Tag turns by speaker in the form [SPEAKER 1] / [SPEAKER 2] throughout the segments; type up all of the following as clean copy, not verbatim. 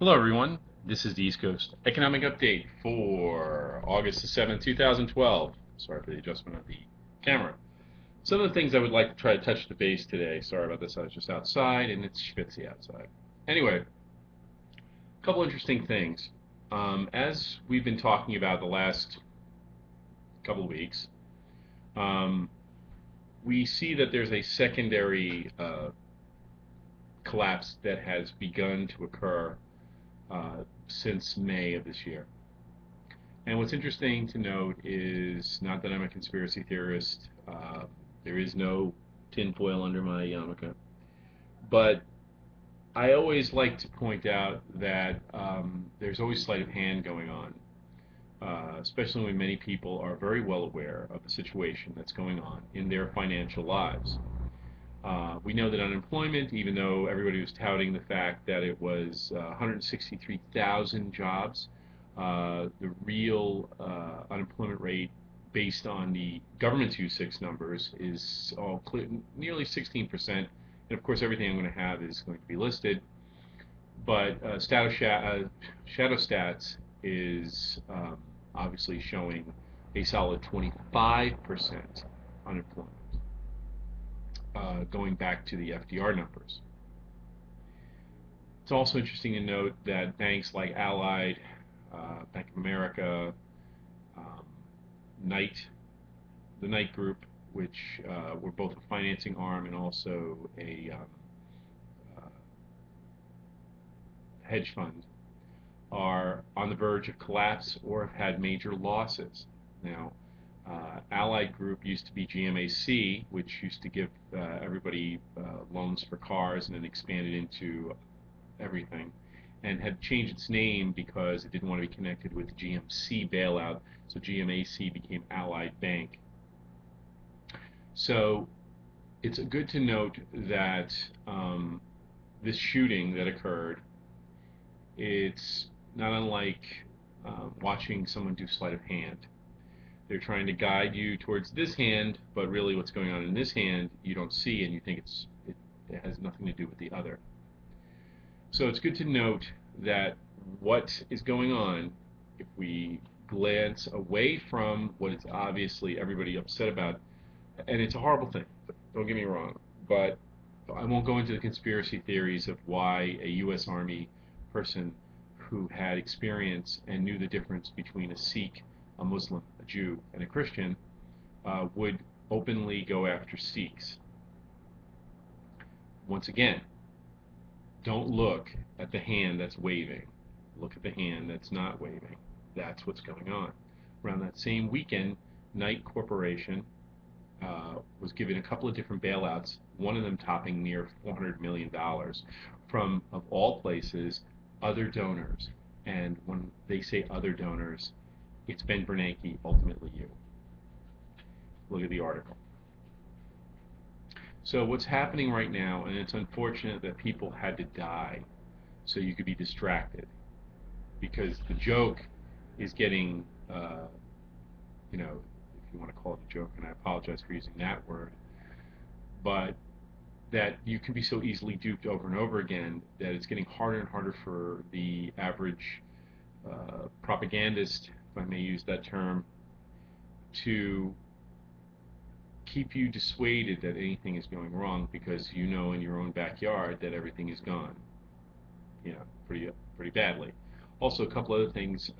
[SPEAKER 1] Hello, everyone. This is the East Coast Economic Update for August the 7th, 2012. Sorry for the adjustment of the camera. Some of the things I would like to try to touch the base today. Sorry about this. I was just outside and it's schwitzy outside. Anyway, a couple interesting things. As we've been talking about the last couple of weeks, um, we see that there's a secondary collapse that has begun to occur since May of this year. And what's interesting to note is not that I'm a conspiracy theorist. There is no tinfoil under my yarmulke. But I always like to point out that there's always sleight of hand going on, especially when many people are very well aware of the situation that's going on in their financial lives. We know that unemployment, even though everybody was touting the fact that it was 163,000 jobs, the real unemployment rate based on the government's U6 numbers is nearly 16%. And of course, everything I'm going to have is going to be listed. But Shadow Stats is obviously showing a solid 25% unemployment, going back to the FDR numbers. It's also interesting to note that banks like Allied, Bank of America, um, Knight, the Knight Group, which were both a financing arm and also a uh, hedge fund, are on the verge of collapse or have had major losses. Now, Allied Group used to be GMAC, which used to give everybody loans for cars and then expanded into everything, and had changed its name because it didn't want to be connected with the GMC bailout, so GMAC became Allied Bank. So it's good to note that this shooting that occurred, it's not unlike watching someone do sleight of hand. They're trying to guide you towards this hand, but really what's going on in this hand you don't see, and you think it has nothing to do with the other. So it's good to note that what is going on, if we glance away from what is obviously everybody upset about, and it's a horrible thing, don't get me wrong, but I won't go into the conspiracy theories of why a U.S. Army person who had experience and knew the difference between a Sikh, a Muslim, a Jew, and a Christian would openly go after Sikhs. Once again, don't look at the hand that's waving. Look at the hand that's not waving. That's what's going on. Around that same weekend, Knight Corporation was given a couple of different bailouts, one of them topping near $400 million from, of all places, other donors. And when they say other donors, it's Ben Bernanke, ultimately you. Look at the article. So what's happening right now, and it's unfortunate that people had to die so you could be distracted, because the joke is getting, you know, if you want to call it a joke, and I apologize for using that word, but that you can be so easily duped over and over again that it's getting harder and harder for the average propagandist, if I may use that term, to keep you dissuaded that anything is going wrong because you know in your own backyard that everything is gone, you know, pretty badly. Also, a couple other things.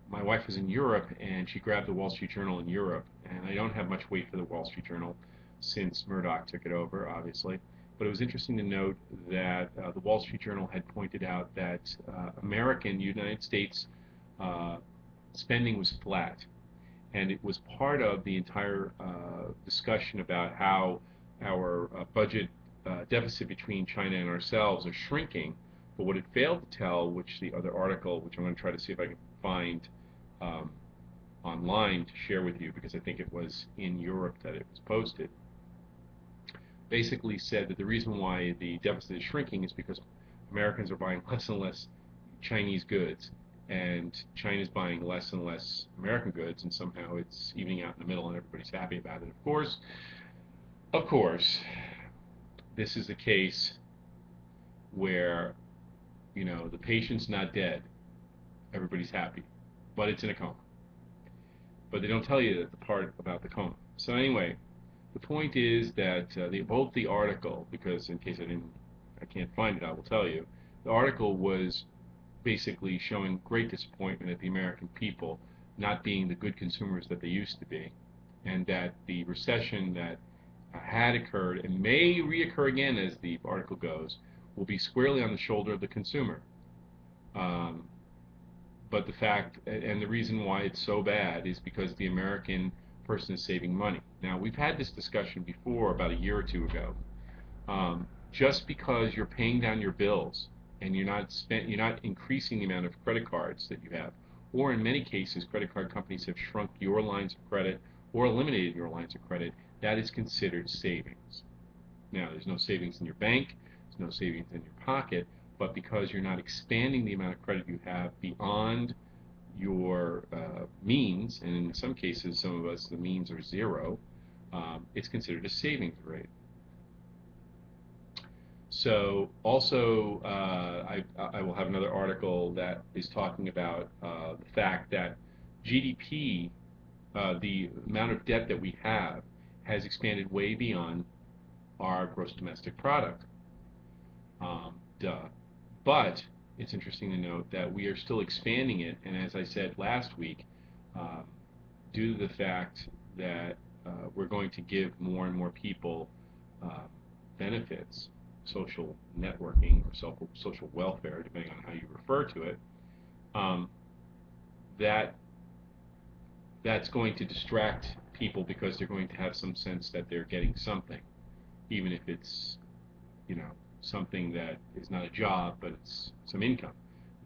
[SPEAKER 1] My wife was in Europe and she grabbed the Wall Street Journal in Europe, and I don't have much weight for the Wall Street Journal since Murdoch took it over, obviously. But it was interesting to note that the Wall Street Journal had pointed out that United States uh, spending was flat, and it was part of the entire discussion about how our budget deficit between China and ourselves are shrinking. But what it failed to tell, which the other article, which I'm going to try to see if I can find um, online to share with you, because I think it was in Europe that it was posted, basically said that the reason why the deficit is shrinking is because Americans are buying less and less Chinese goods, and China's buying less and less American goods, and somehow it's evening out in the middle, and everybody's happy about it. Of course, this is a case where the patient's not dead, everybody's happy, but it's in a coma. But they don't tell you the part about the coma. So anyway, the point is that both the article, because in case I can't find it, I will tell you, the article was basically showing great disappointment at the American people not being the good consumers that they used to be, and that the recession that had occurred and may reoccur again, as the article goes, will be squarely on the shoulder of the consumer. Um, but the fact and the reason why it's so bad is because the American person is saving money. Now, we've had this discussion before about a year or two ago. Just because you're paying down your bills and you're not increasing the amount of credit cards that you have, or in many cases, credit card companies have shrunk your lines of credit or eliminated your lines of credit, that is considered savings. Now, there's no savings in your bank, there's no savings in your pocket, but because you're not expanding the amount of credit you have beyond your means, and in some cases, some of us, the means are zero, it's considered a savings rate. So also, I will have another article that is talking about the fact that GDP, the amount of debt that we have, has expanded way beyond our gross domestic product. But it's interesting to note that we are still expanding it, and as I said last week, due to the fact that we're going to give more and more people benefits, social networking or social welfare, depending on how you refer to it, that's going to distract people because they're going to have some sense that they're getting something, even if it's, something that is not a job, but it's some income.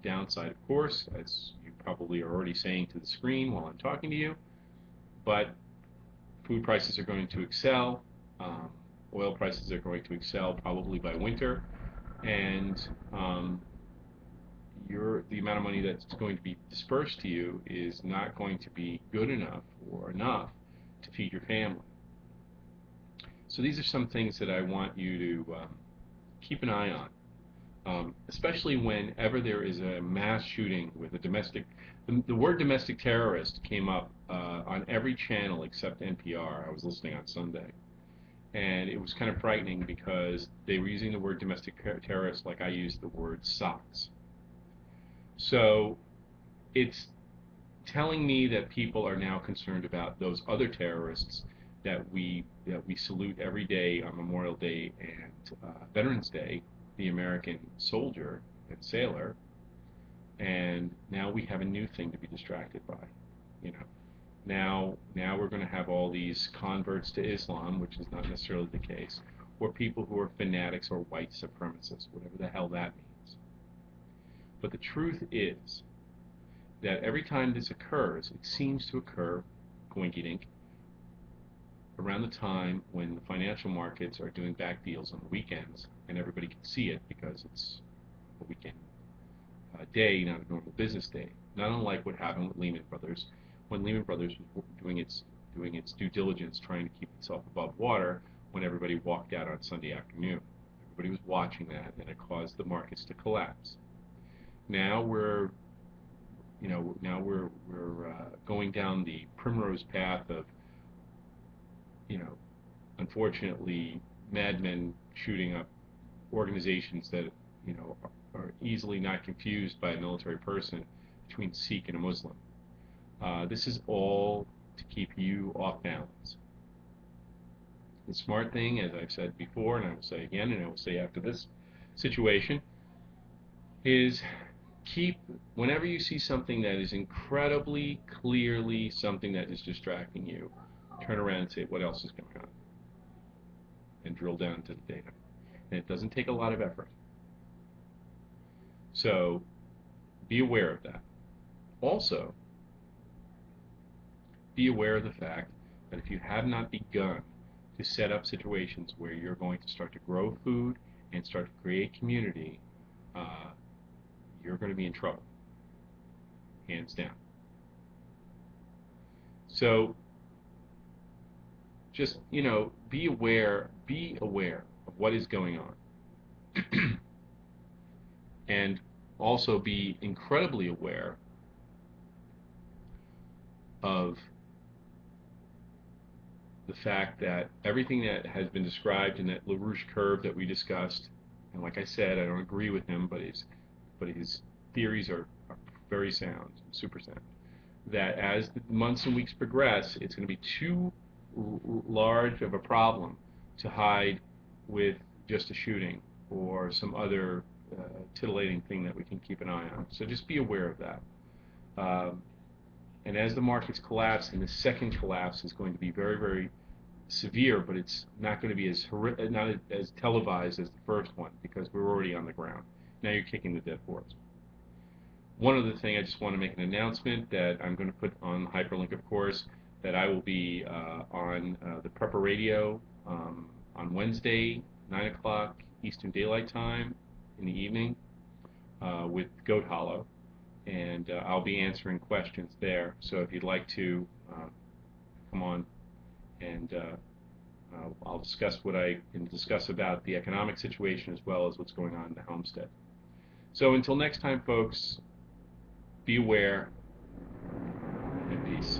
[SPEAKER 1] The downside, of course, as you probably are already saying to the screen while I'm talking to you, but food prices are going to excel, oil prices are going to excel probably by winter, and the amount of money that's going to be dispersed to you is not going to be good enough or enough to feed your family. So these are some things that I want you to keep an eye on, especially whenever there is a mass shooting with a domestic. The word domestic terrorist came up on every channel except NPR. I was listening on Sunday. And it was kind of frightening because they were using the word domestic terrorist like I used the word socks. So it's telling me that people are now concerned about those other terrorists that we salute every day on Memorial Day and Veterans Day, the American soldier and sailor, and now we have a new thing to be distracted by. Now we're going to have all these converts to Islam, which is not necessarily the case, or people who are fanatics or white supremacists, whatever the hell that means. But the truth is that every time this occurs, it seems to occur, coinky-dink, around the time when the financial markets are doing back deals on the weekends, and everybody can see it because it's a weekend day, not a normal business day. Not unlike what happened with Lehman Brothers, when Lehman Brothers was doing its due diligence, trying to keep itself above water, when everybody walked out on Sunday afternoon. Everybody was watching that, and it caused the markets to collapse. Now we're going down the primrose path of, unfortunately, madmen shooting up organizations that, are easily not confused by a military person between Sikh and a Muslim. This is all to keep you off balance. The smart thing, as I've said before, and I will say again, and I will say after this situation, is whenever you see something that is incredibly clearly something that is distracting you, turn around and say, what else is going on? And drill down into the data. And it doesn't take a lot of effort. So be aware of that. Also, be aware of the fact that if you have not begun to set up situations where you're going to start to grow food and start to create community, you're going to be in trouble, hands down. So just, be aware of what is going on. And also be incredibly aware of the fact that everything that has been described in that LaRouche curve that we discussed, and like I said, I don't agree with him, but his theories are very sound, super sound. That as the months and weeks progress, it's going to be too large of a problem to hide with just a shooting or some other titillating thing that we can keep an eye on. So just be aware of that. And as the markets collapse, and the second collapse is going to be very, very severe, but it's not going to be not as televised as the first one because we're already on the ground. Now you're kicking the dead horse. One other thing, I just want to make an announcement that I'm going to put on Hyperlink, of course, that I will be on the Prepper Radio on Wednesday, 9 o'clock Eastern Daylight Time in the evening with Goat Hollow, and I'll be answering questions there. So if you'd like to come on, and I'll discuss what I can discuss about the economic situation as well as what's going on in the homestead. So until next time, folks, be aware and peace.